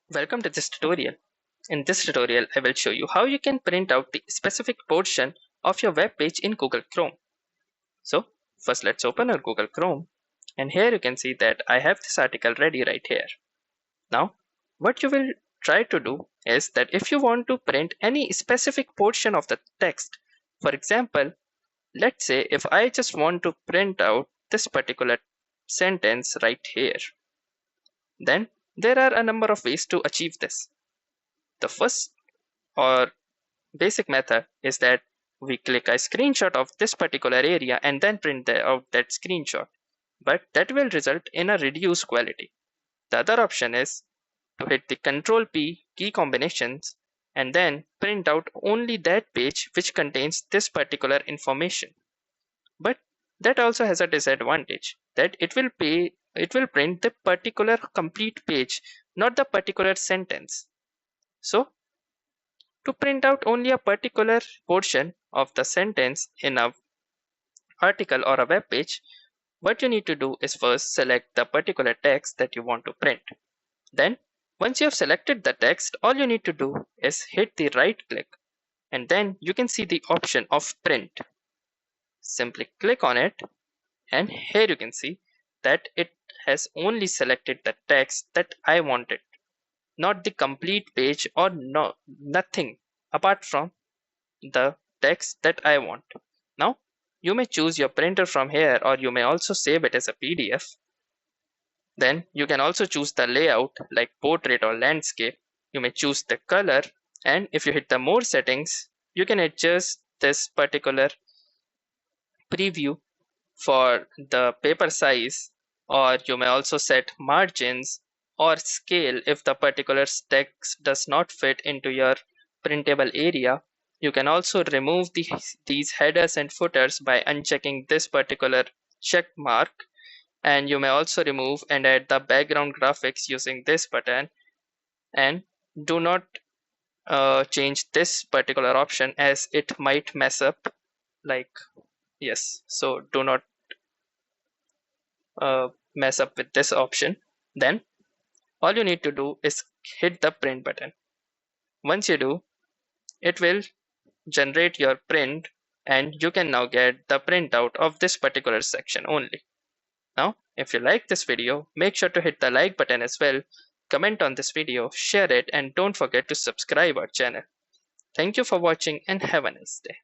Welcome to this tutorial. In this tutorial, I will show you how you can print out the specific portion of your web page in Google Chrome. So first let's open our Google Chrome, and here you can see that I have this article ready right here. Now what you will try to do is that if you want to print any specific portion of the text, for example, let's say if I just want to print out this particular sentence right here, then there are a number of ways to achieve this. The first or basic method is that we click a screenshot of this particular area and then print out that screenshot, but that will result in a reduced quality. The other option is to hit the Ctrl P key combinations and then print out only that page which contains this particular information. But that also has a disadvantage, that it will print the particular complete page, not the particular sentence. So to print out only a particular portion of the sentence in a article or a web page, what you need to do is first select the particular text that you want to print. Then once you have selected the text, all you need to do is hit the right click and then you can see the option of print. Simply click on it, and here you can see that it has only selected the text that I wanted, not the complete page or nothing apart from the text that I want. Now you may choose your printer from here, or you may also save it as a PDF. Then you can also choose the layout like portrait or landscape. You may choose the color, and if you hit the more settings, you can adjust this particular preview for the paper size, or you may also set margins or scale if the particular text does not fit into your printable area. You can also remove these headers and footers by unchecking this particular check mark, and you may also remove and add the background graphics using this button, and do not change this particular option as it might mess up, like yes, so do not mess up with this option. Then all you need to do is hit the print button. Once you do, it will generate your print, and you can now get the printout of this particular section only. Now if you like this video, make sure to hit the like button as well, comment on this video, share it, and don't forget to subscribe our channel. Thank you for watching and have a nice day.